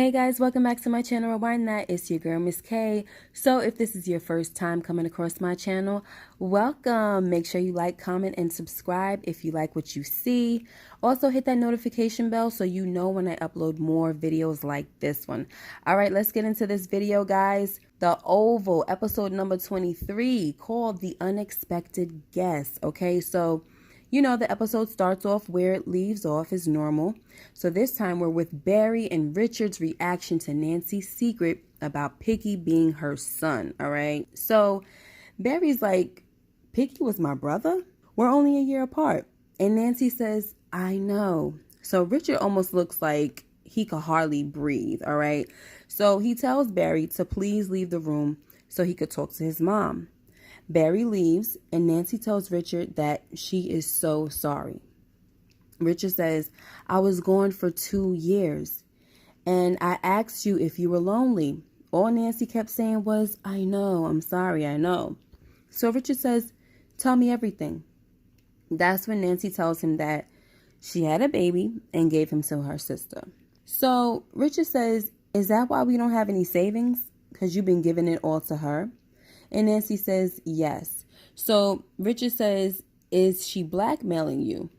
Hey guys, welcome back to my channel. Rewind That. It's your girl, Miss K. So if this is your first time coming across my channel, welcome. Make sure you like, comment, and subscribe if you like what you see. Also hit that notification bell so you know when I upload more videos like this one. All right, let's get into this video, guys. The Oval, episode number 23, called The Unexpected Guest. Okay, so the episode starts off where it leaves off is normal. So this time we're with Barry and Richard's reaction to Nancy's secret about Picky being her son, all right? So Barry's like, Picky was my brother? We're only a year apart. And Nancy says, I know. So Richard almost looks like he could hardly breathe, all right? So he tells Barry to please leave the room so he could talk to his mom. Barry leaves, and Nancy tells Richard that she is so sorry. Richard says, I was gone for 2 years, and I asked you if you were lonely. All Nancy kept saying was, I know, I'm sorry, I know. So Richard says, tell me everything. That's when Nancy tells him that she had a baby and gave him to her sister. So Richard says, is that why we don't have any savings? Because you've been giving it all to her? And Nancy says, yes. So Richard says, is she blackmailing you?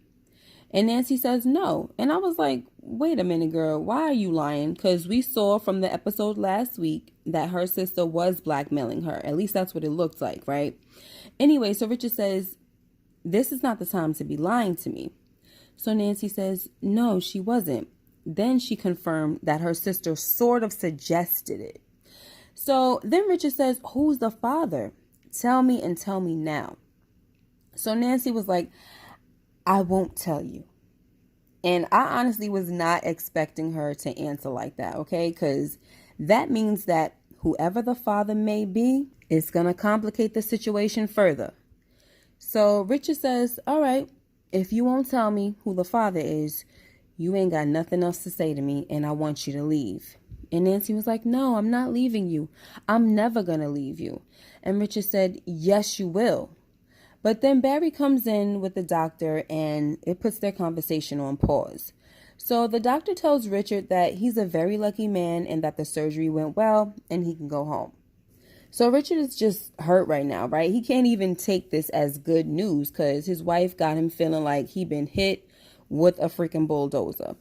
And Nancy says, no. And I was like, wait a minute, girl, why are you lying? Because we saw from the episode last week that her sister was blackmailing her. At least that's what it looked like, right? Anyway, so Richard says, this is not the time to be lying to me. So Nancy says, no, she wasn't. Then she confirmed that her sister sort of suggested it. So then Richard says, who's the father? Tell me and tell me now. So Nancy was like, I won't tell you. And I honestly was not expecting her to answer like that, okay? Because that means that whoever the father may be is going to complicate the situation further. So Richard says, all right, if you won't tell me who the father is, you ain't got nothing else to say to me and I want you to leave. And Nancy was like, no, I'm not leaving you. I'm never going to leave you. And Richard said, yes, you will. But then Barry comes in with the doctor and it puts their conversation on pause. So the doctor tells Richard that he's a very lucky man and that the surgery went well and he can go home. So Richard is just hurt right now, right? He can't even take this as good news because his wife got him feeling like he'd been hit with a freaking bulldozer.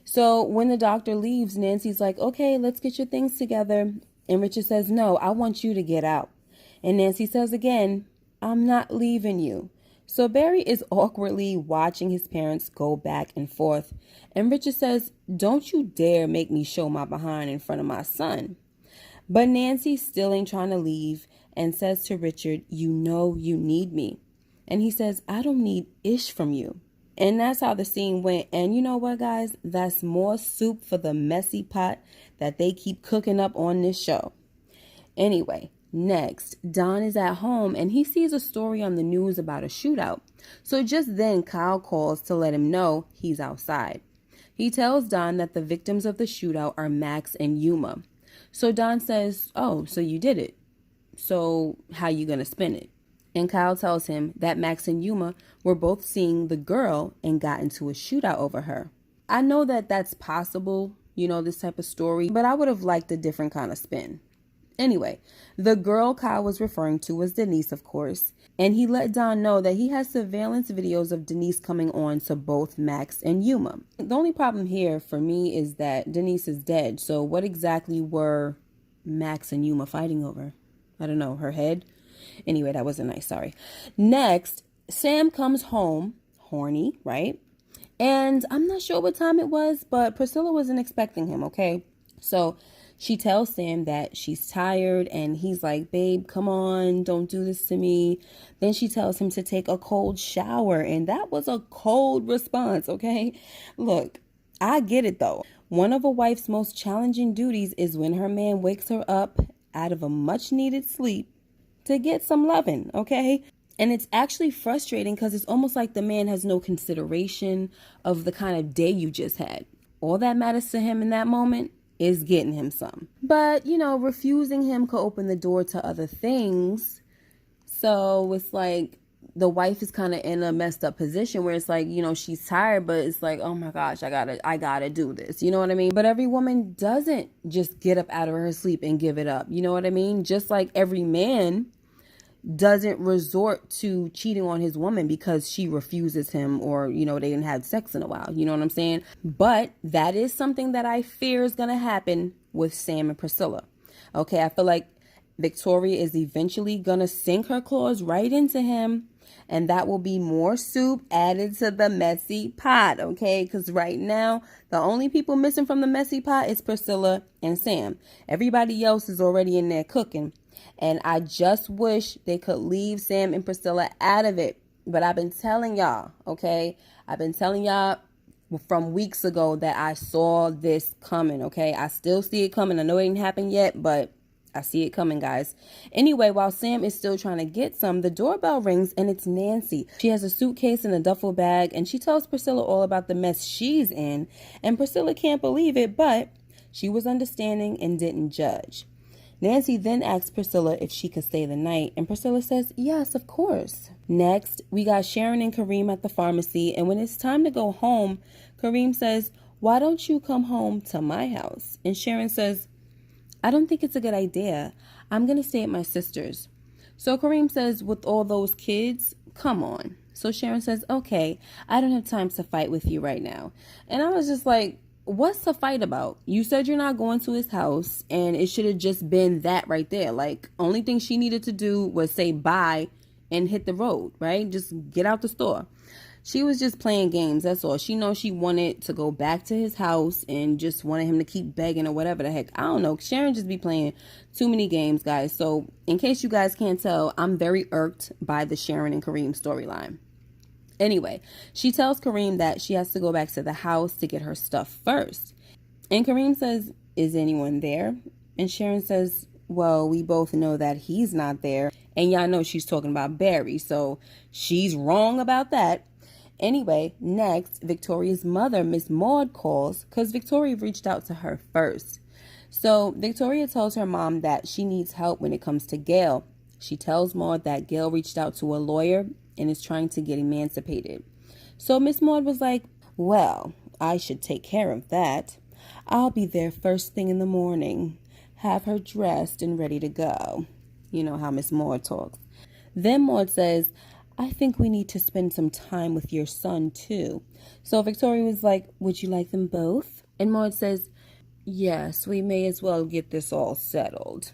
So when the doctor leaves, Nancy's like, okay, let's get your things together. And Richard says, no, I want you to get out. And Nancy says again, I'm not leaving you. So Barry is awkwardly watching his parents go back and forth. And Richard says, don't you dare make me show my behind in front of my son. But Nancy still ain't trying to leave and says to Richard, you know you need me. And he says, I don't need ish from you. And that's how the scene went. And you know what, guys? That's more soup for the messy pot that they keep cooking up on this show. Anyway, next, Don is at home and he sees a story on the news about a shootout. So just then, Kyle calls to let him know he's outside. He tells Don that the victims of the shootout are Max and Yuma. So Don says, oh, so you did it. So how you gonna spin it? And Kyle tells him that Max and Yuma were both seeing the girl and got into a shootout over her. I know that that's possible, this type of story, but I would have liked a different kind of spin. Anyway, the girl Kyle was referring to was Denise, of course, and he let Don know that he has surveillance videos of Denise coming on to both Max and Yuma. The only problem here for me is that Denise is dead, so what exactly were Max and Yuma fighting over? I don't know, her head? Anyway, that wasn't nice, sorry. Next, Sam comes home, horny, right? And I'm not sure what time it was, but Priscilla wasn't expecting him, okay? So she tells Sam that she's tired and he's like, babe, come on, don't do this to me. Then she tells him to take a cold shower, and that was a cold response, okay? Look, I get it though. One of a wife's most challenging duties is when her man wakes her up out of a much needed sleep to get some loving, okay? And it's actually frustrating because it's almost like the man has no consideration of the kind of day you just had. All that matters to him in that moment is getting him some. But, refusing him could open the door to other things. So it's like, the wife is kind of in a messed up position where it's like, you know, she's tired, but it's like, oh my gosh, I gotta do this. You know what I mean? But every woman doesn't just get up out of her sleep and give it up. You know what I mean? Just like every man doesn't resort to cheating on his woman because she refuses him, or, you know, they didn't have sex in a while. You know what I'm saying? But that is something that I fear is going to happen with Sam and Priscilla. Okay, I feel like Victoria is eventually going to sink her claws right into him, and that will be more soup added to the messy pot, okay? Because right now, the only people missing from the messy pot is Priscilla and Sam. Everybody else is already in there cooking. And I just wish they could leave Sam and Priscilla out of it. But I've been telling y'all, okay? I've been telling y'all from weeks ago that I saw this coming, okay? I still see it coming. I know it ain't happened yet, but I see it coming, guys. Anyway, while Sam is still trying to get some, the doorbell rings and it's Nancy. She has a suitcase and a duffel bag, and she tells Priscilla all about the mess she's in. And Priscilla can't believe it, but she was understanding and didn't judge. Nancy then asks Priscilla if she could stay the night, and Priscilla says, yes, of course. Next, we got Sharon and Kareem at the pharmacy, and when it's time to go home, Kareem says, why don't you come home to my house? And Sharon says, I don't think it's a good idea. I'm going to stay at my sister's. So Kareem says, with all those kids, come on. So Sharon says, okay, I don't have time to fight with you right now. And I was just like, what's the fight about? You said you're not going to his house, and it should have just been that right there. Like, only thing she needed to do was say bye and hit the road, right? Just get out the store. She was just playing games, that's all. She knows she wanted to go back to his house and just wanted him to keep begging or whatever the heck. I don't know. Sharon just be playing too many games, guys. So, in case you guys can't tell, I'm very irked by the Sharon and Kareem storyline. Anyway, she tells Kareem that she has to go back to the house to get her stuff first. And Kareem says, is anyone there? And Sharon says, well, we both know that he's not there. And y'all know she's talking about Barry, so she's wrong about that. Anyway, next, Victoria's mother, Miss Maud, calls because Victoria reached out to her first. So Victoria tells her mom that she needs help when it comes to Gail. She tells Maud that Gail reached out to a lawyer and is trying to get emancipated. So Miss Maud was like, well, I should take care of that. I'll be there first thing in the morning. Have her dressed and ready to go. You know how Miss Maud talks. Then Maud says, I think we need to spend some time with your son too. So Victoria was like, would you like them both? And Maud says, yes, we may as well get this all settled.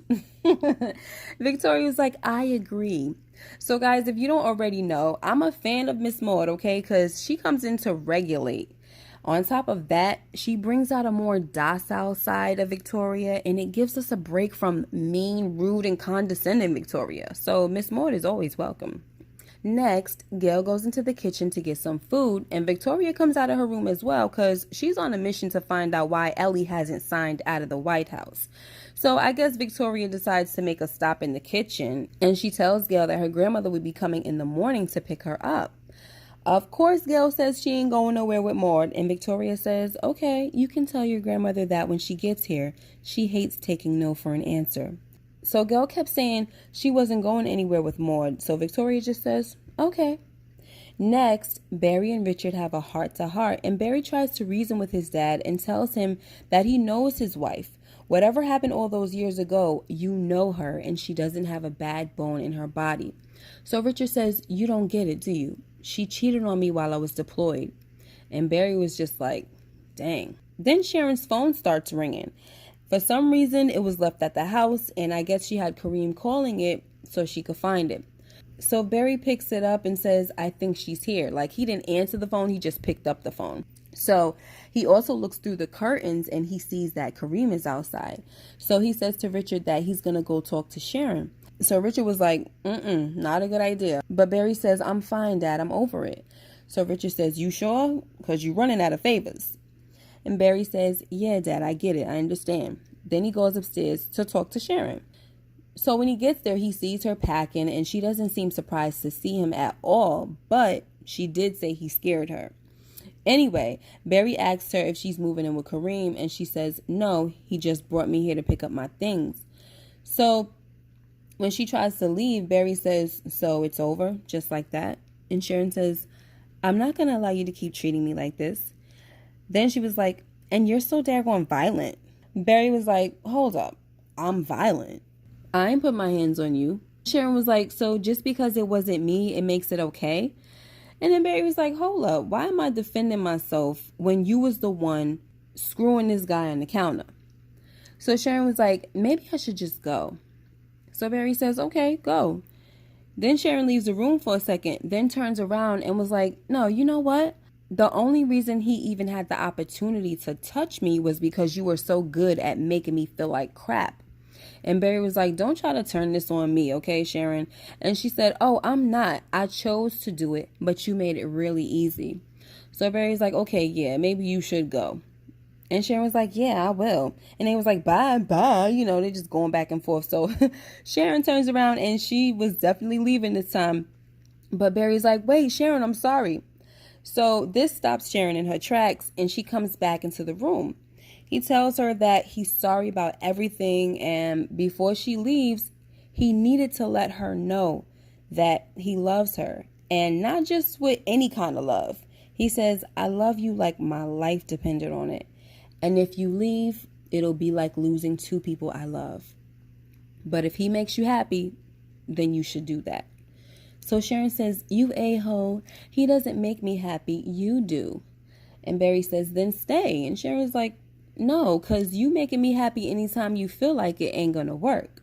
Victoria was like, I agree. So guys, if you don't already know, I'm a fan of Miss Maud, okay? Because she comes in to regulate. On top of that, she brings out a more docile side of Victoria, and it gives us a break from mean, rude, and condescending Victoria. So Miss Maud is always welcome. Next, Gail goes into the kitchen to get some food, and Victoria comes out of her room as well because she's on a mission to find out why Ellie hasn't signed out of the White House. So I guess Victoria decides to make a stop in the kitchen, and she tells Gail that her grandmother would be coming in the morning to pick her up. Of course, Gail says she ain't going nowhere with Maud, and Victoria says, okay, you can tell your grandmother that when she gets here, she hates taking no for an answer. So Gail kept saying she wasn't going anywhere with Maud, so Victoria just says, okay. Next, Barry and Richard have a heart-to-heart, and Barry tries to reason with his dad and tells him that he knows his wife. Whatever happened all those years ago, you know her, and she doesn't have a bad bone in her body. So Richard says, you don't get it, do you? She cheated on me while I was deployed. And Barry was just like, dang. Then Sharon's phone starts ringing. For some reason, it was left at the house, and I guess she had Kareem calling it so she could find it. So Barry picks it up and says, I think she's here. Like, he didn't answer the phone, he just picked up the phone. So he also looks through the curtains and he sees that Kareem is outside. So he says to Richard that he's going to go talk to Sharon. So Richard was like, not a good idea. But Barry says, I'm fine, Dad, I'm over it. So Richard says, you sure? Because you're running out of favors. And Barry says, yeah, Dad, I get it. I understand. Then he goes upstairs to talk to Sharon. So when he gets there, he sees her packing, and she doesn't seem surprised to see him at all, but she did say he scared her. Anyway, Barry asks her if she's moving in with Kareem, and she says, no, he just brought me here to pick up my things. So When she tries to leave, Barry says, so it's over, just like that. And Sharon says, I'm not going to allow you to keep treating me like this. Then she was like, and you're so daggone violent. Barry was like, hold up, I'm violent. I ain't put my hands on you. Sharon was like, so just because it wasn't me, it makes it okay? And then Barry was like, hold up, why am I defending myself when you was the one screwing this guy on the counter? So Sharon was like, maybe I should just go. So Barry says, okay, go. Then Sharon leaves the room for a second, then turns around and was like, no, you know what? The only reason he even had the opportunity to touch me was because you were so good at making me feel like crap. And Barry was like, don't try to turn this on me, okay, Sharon? And she said, oh, I'm not. I chose to do it, but you made it really easy. So Barry's like, okay, yeah, maybe you should go. And Sharon was like, yeah, I will. And they was like, bye, bye. You know, they're just going back and forth. So Sharon turns around and she was definitely leaving this time. But Barry's like, wait, Sharon, I'm sorry. So this stops Sharon in her tracks and she comes back into the room. He tells her that he's sorry about everything, and before she leaves, he needed to let her know that he loves her, and not just with any kind of love. He says, I love you like my life depended on it, and if you leave, it'll be like losing two people I love. But if he makes you happy, then you should do that. So Sharon says, you a-hole, he doesn't make me happy, you do. And Barry says, then stay. And Sharon's like, no, because you making me happy anytime you feel like it ain't gonna work.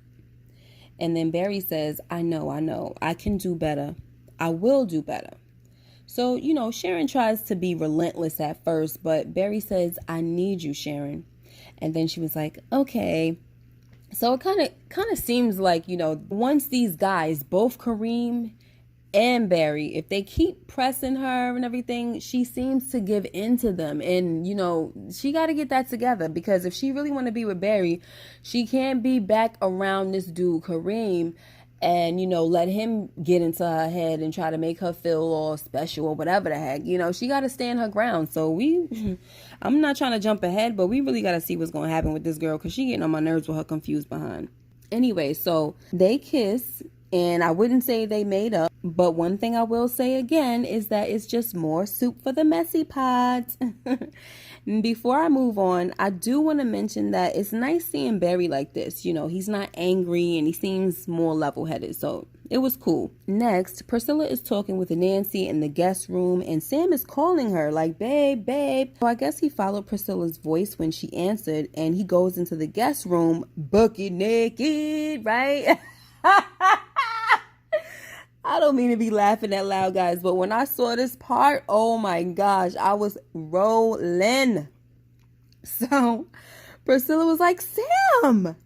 And then Barry says, I know, I can do better. I will do better. So, you know, Sharon tries to be relentless at first, but Barry says, I need you, Sharon. And then she was like, okay. So it kind of seems like, you know, once these guys, both Kareem and Barry, if they keep pressing her and everything, she seems to give in to them. And, you know, she got to get that together, because if she really want to be with Barry, she can't be back around this dude, Kareem, and, you know, let him get into her head and try to make her feel all special or whatever the heck. You know, she got to stand her ground. So I'm not trying to jump ahead, but we really got to see what's going to happen with this girl, because she getting on my nerves with her confused behind. Anyway, so they kiss. And I wouldn't say they made up, but one thing I will say again is that it's just more soup for the messy pods. Before I move on, I do want to mention that it's nice seeing Barry like this. You know, he's not angry and he seems more level-headed, so it was cool. Next, Priscilla is talking with Nancy in the guest room, and Sam is calling her like, babe, babe. So I guess he followed Priscilla's voice when she answered, and he goes into the guest room bucket naked, right? I don't mean to be laughing that loud, guys, but when I saw this part, oh my gosh, I was rolling. So Priscilla was like, Sam.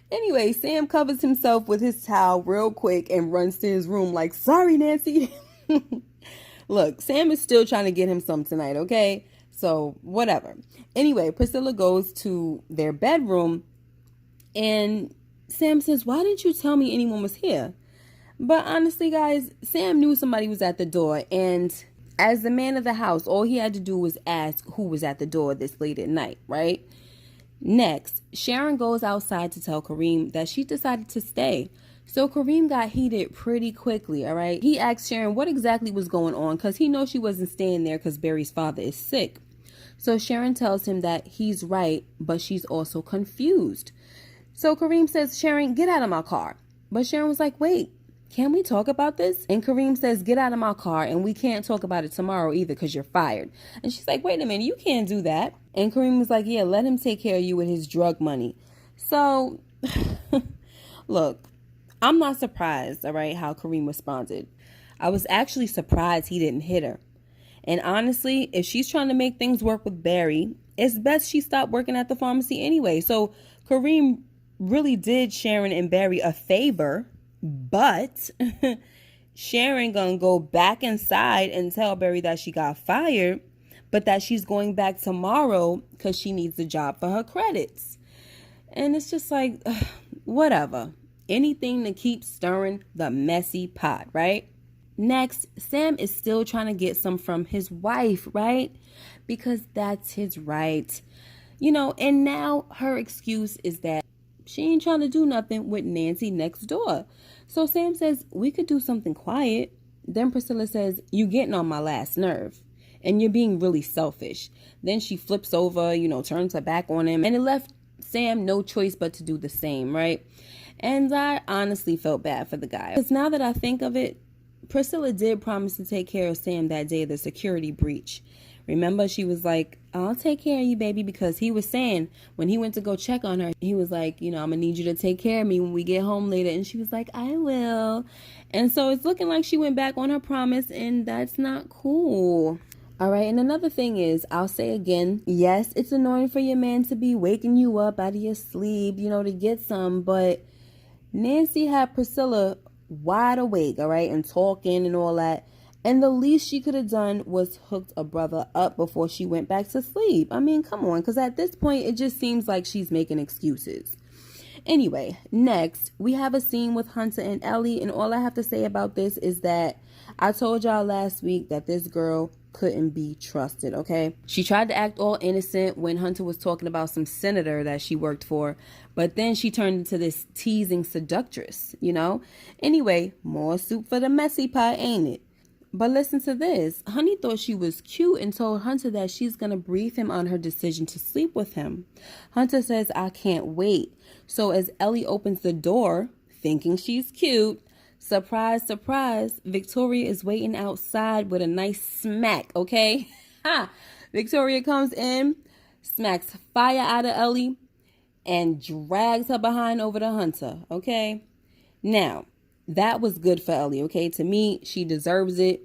Anyway, Sam covers himself with his towel real quick and runs to his room like, sorry, Nancy. Look, Sam is still trying to get him some tonight, okay? So whatever. Anyway, Priscilla goes to their bedroom and Sam says, why didn't you tell me anyone was here? But honestly, guys, Sam knew somebody was at the door, and as the man of the house, all he had to do was ask who was at the door this late at night, right? Next, Sharon goes outside to tell Kareem that she decided to stay. So Kareem got heated pretty quickly, all right? He asked Sharon what exactly was going on, because he knows she wasn't staying there because Barry's father is sick. So Sharon tells him that he's right, but she's also confused. So Kareem says, Sharon, get out of my car. But Sharon was like, wait, can we talk about this? And Kareem says, get out of my car, and we can't talk about it tomorrow either because you're fired. And she's like, wait a minute, you can't do that. And Kareem was like, yeah, let him take care of you with his drug money. So, look, I'm not surprised, all right, how Kareem responded. I was actually surprised he didn't hit her. And honestly, if she's trying to make things work with Barry, it's best she stopped working at the pharmacy anyway. So Kareem really did Sharon and Barry a favor. But Sharon gonna go back inside and tell Barry that she got fired, but that she's going back tomorrow because she needs the job for her credits. And it's just like, whatever. Anything to keep stirring the messy pot, right? Next, Sam is still trying to get some from his wife, right? Because that's his right. You know, and now her excuse is that she ain't trying to do nothing with Nancy next door. So Sam says, we could do something quiet. Then Priscilla says, you getting on my last nerve. And you're being really selfish. Then she flips over, turns her back on him. And it left Sam no choice but to do the same, right? And I honestly felt bad for the guy. Because now that I think of it, Priscilla did promise to take care of Sam that day of the security breach. Remember, she was like, I'll take care of you, baby, because he was saying when he went to go check on her, he was like, I'm going to need you to take care of me when we get home later. And she was like, I will. And so it's looking like she went back on her promise, and that's not cool. All right, and another thing is, I'll say again, yes, it's annoying for your man to be waking you up out of your sleep, to get some, but Nancy had Priscilla wide awake, all right, and talking and all that. And the least she could have done was hooked a brother up before she went back to sleep. I mean, come on, because at this point, it just seems like she's making excuses. Anyway, next, we have a scene with Hunter and Ellie, and all I have to say about this is that I told y'all last week that this girl couldn't be trusted, okay? She tried to act all innocent when Hunter was talking about some senator that she worked for, but then she turned into this teasing seductress, Anyway, more soup for the messy pot, ain't it? But listen to this. Honey thought she was cute and told Hunter that she's going to brief him on her decision to sleep with him. Hunter says, I can't wait. So as Ellie opens the door, thinking she's cute, surprise, surprise, Victoria is waiting outside with a nice smack, okay? Victoria comes in, smacks fire out of Ellie, and drags her behind over to Hunter, okay? Now, that was good for Ellie, okay? To me, she deserves it.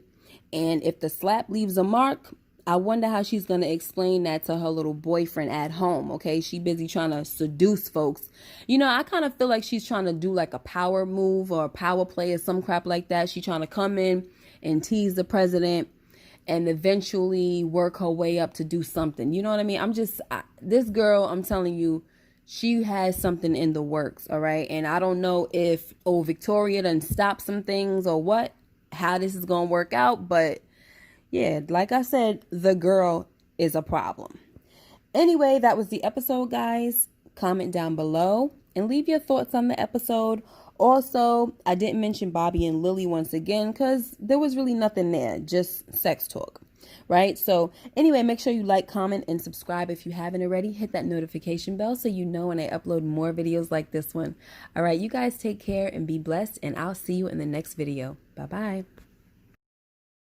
And if the slap leaves a mark, I wonder how she's going to explain that to her little boyfriend at home, okay? She busy trying to seduce folks. I kind of feel like she's trying to do like a power move or a power play or some crap like that. She's trying to come in and tease the president and eventually work her way up to do something. You know what I mean? This girl, I'm telling you, she has something in the works, all right? And I don't know if, Victoria done stopped some things or what, how this is going to work out. But, yeah, like I said, the girl is a problem. Anyway, that was the episode, guys. Comment down below and leave your thoughts on the episode. Also, I didn't mention Bobby and Lily once again because there was really nothing there, just sex talk. Right? So anyway, make sure you like, comment, and subscribe if you haven't already. Hit that notification bell so you know when I upload more videos like this one. All right, you guys take care and be blessed, and I'll see you in the next video. Bye-bye.